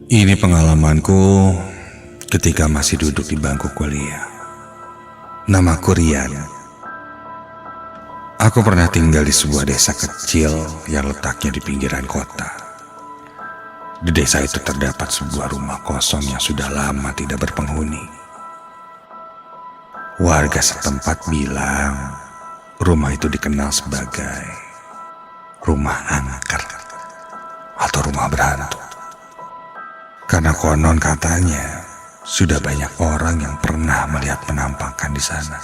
Ini pengalamanku ketika masih duduk di bangku kuliah. Namaku Rian. Aku pernah tinggal di sebuah desa kecil yang letaknya di pinggiran kota. Di desa itu terdapat sebuah rumah kosong yang sudah lama tidak berpenghuni. Warga setempat bilang rumah itu dikenal sebagai rumah angker atau rumah berhantu. Karena konon katanya sudah banyak orang yang pernah melihat penampakan di sana.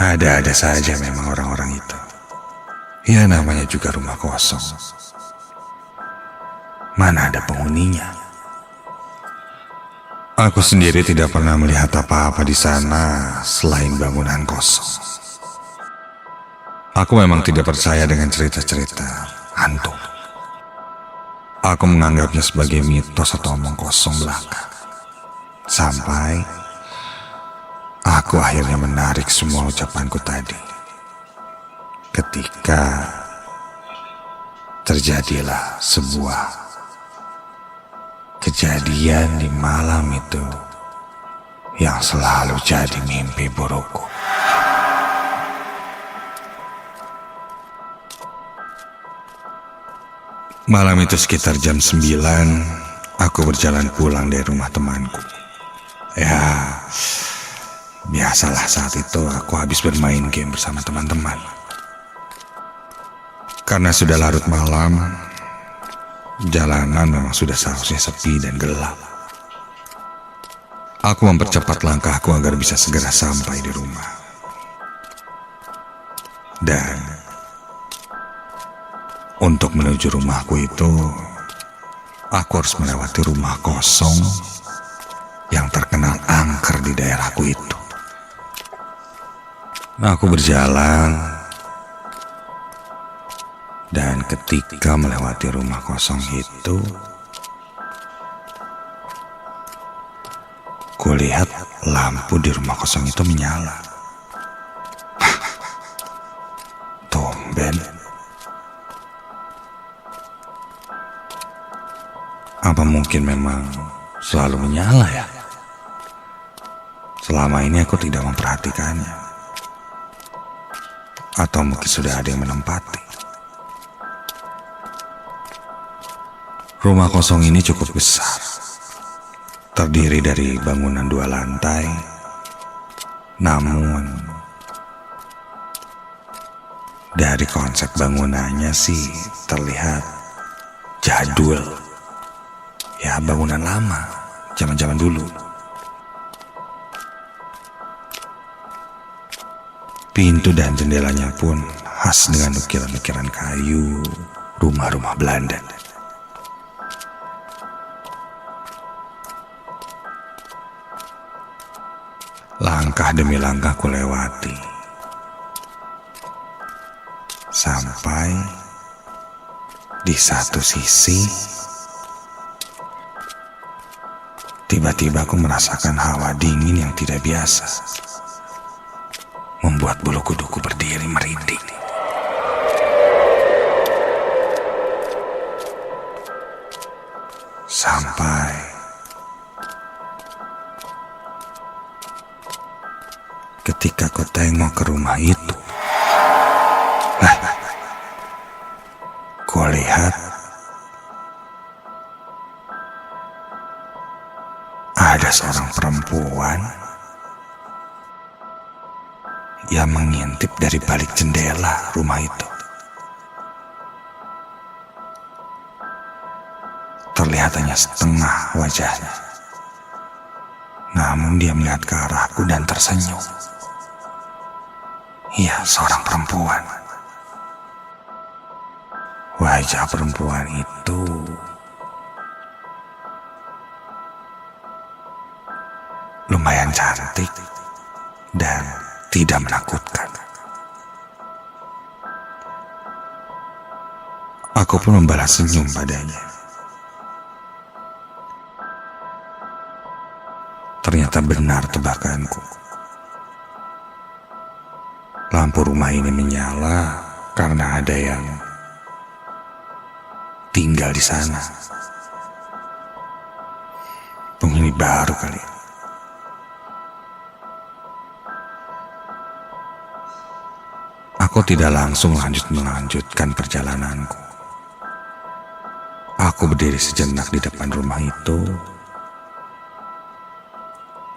Ada-ada saja memang orang-orang itu. Ya namanya juga rumah kosong. Mana ada penghuninya? Aku sendiri tidak pernah melihat apa-apa di sana selain bangunan kosong. Aku memang tidak percaya dengan cerita-cerita hantu. Aku menganggapnya sebagai mitos atau omong kosong belaka. Sampai aku akhirnya menarik semua ucapanku tadi. Ketika terjadilah sebuah kejadian di malam itu yang selalu jadi mimpi burukku. Malam itu sekitar jam 9, aku berjalan pulang dari rumah temanku. Ya, biasalah saat itu aku habis bermain game bersama teman-teman. Karena sudah larut malam, jalanan memang sudah seharusnya sepi dan gelap. Aku mempercepat langkahku agar bisa segera sampai di rumah. Dan untuk menuju rumahku itu, aku harus melewati rumah kosong yang terkenal angker di daerahku itu. Aku berjalan, dan ketika melewati rumah kosong itu, kulihat lampu di rumah kosong itu menyala. Tumben. Apa mungkin memang selalu menyala ya? Selama ini aku tidak memperhatikannya. Atau mungkin sudah ada yang menempati. Rumah kosong ini cukup besar. Terdiri dari bangunan 2 lantai. Namun dari konsep bangunannya sih terlihat jadul. Ya, bangunan lama, zaman-zaman dulu. Pintu dan jendelanya pun khas dengan ukiran-ukiran kayu, rumah-rumah Belanda. Langkah demi langkah kulewati, sampai di satu sisi, tiba-tiba aku merasakan hawa dingin yang tidak biasa, membuat bulu kuduku berdiri merinding. Sampai ketika aku tengok ke rumah itu, kulihat ada seorang perempuan yang mengintip dari balik jendela rumah itu. Terlihat hanya setengah wajahnya. Namun dia melihat ke arahku dan tersenyum. Iya, seorang perempuan. Wajah perempuan itu lumayan cantik dan tidak menakutkan. Aku pun membalas senyum padanya. Ternyata benar tebakanku. Lampu rumah ini menyala karena ada yang tinggal di sana. Penghuni baru kali. Aku tidak langsung melanjutkan perjalananku. Aku berdiri sejenak di depan rumah itu.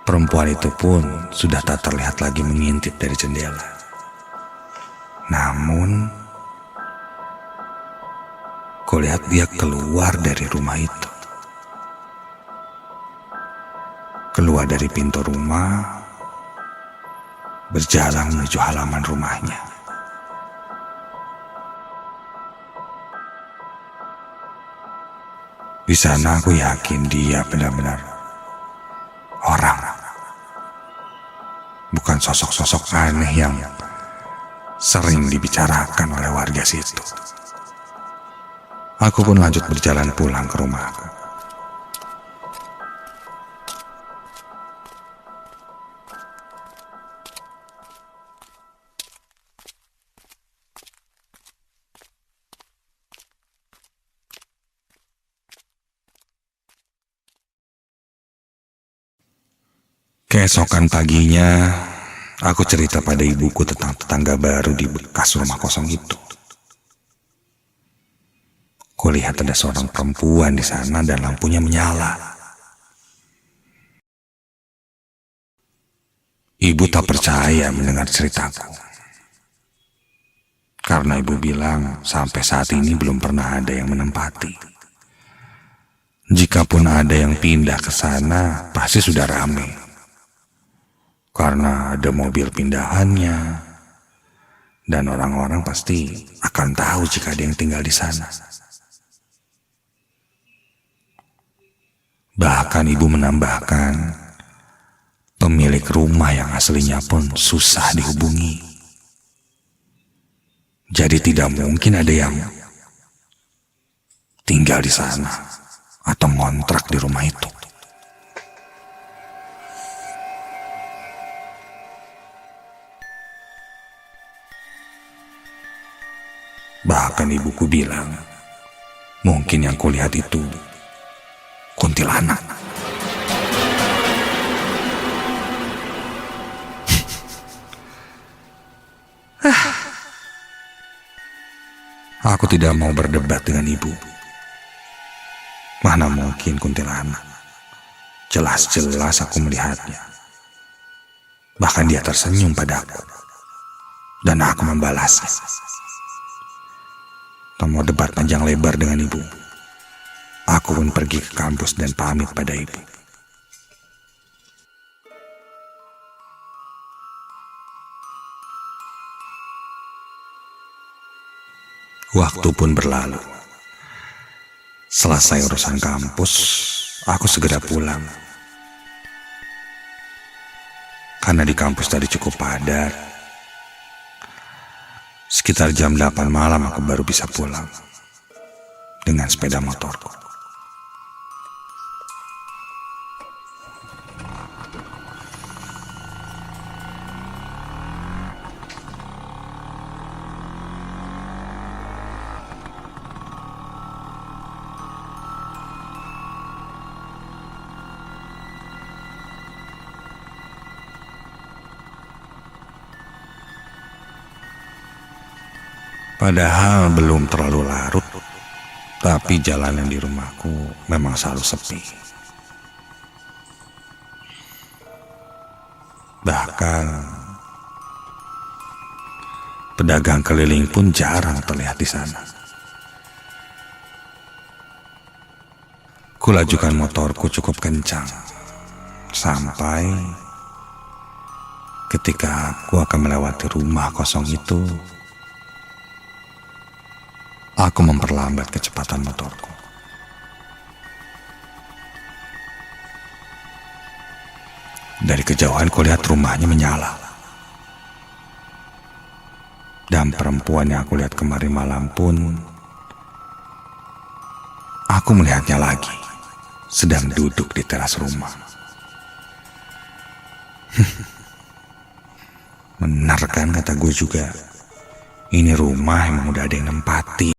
Perempuan itu pun sudah tak terlihat lagi mengintip dari jendela. Namun, kulihat dia keluar dari rumah itu. Keluar dari pintu rumah, berjalan menuju halaman rumahnya. Di sana aku yakin dia benar-benar orang. Bukan sosok-sosok aneh yang sering dibicarakan oleh warga situ. Aku pun lanjut berjalan pulang ke rumahku. Keesokan paginya, aku cerita pada ibuku tentang tetangga baru di bekas rumah kosong itu. Kulihat ada seorang perempuan di sana dan lampunya menyala. Ibu tak percaya mendengar ceritaku. Karena ibu bilang sampai saat ini belum pernah ada yang menempati. Jikapun ada yang pindah ke sana, pasti sudah ramai. Karena ada mobil pindahannya, dan orang-orang pasti akan tahu jika ada yang tinggal di sana. Bahkan ibu menambahkan, pemilik rumah yang aslinya pun susah dihubungi. Jadi tidak mungkin ada yang tinggal di sana atau ngontrak di rumah itu. Bahkan ibuku bilang, mungkin yang kulihat itu kuntilanak. Aku tidak mau berdebat dengan ibu. Mana mungkin kuntilanak. Jelas-jelas aku melihatnya. Bahkan dia tersenyum padaku. Dan aku membalasnya. Tak mau debat panjang lebar dengan ibu. Aku pun pergi ke kampus dan pamit pada ibu. Waktu pun berlalu. Selesai urusan kampus, aku segera pulang. Karena di kampus tadi cukup padat. Sekitar jam 8 malam aku baru bisa pulang dengan sepeda motorku. Padahal belum terlalu larut, tapi jalanan di rumahku memang selalu sepi. Bahkan pedagang keliling pun jarang terlihat di sana. Kulajukan motorku cukup kencang, sampai ketika aku akan melewati rumah kosong itu, aku memperlambat kecepatan motorku. Dari kejauhan kulihat rumahnya menyala. Dan perempuan yang aku lihat kemarin malam pun, aku melihatnya lagi, sedang duduk di teras rumah. Benar kan kata gue juga, ini rumah emang udah ada yang nempati.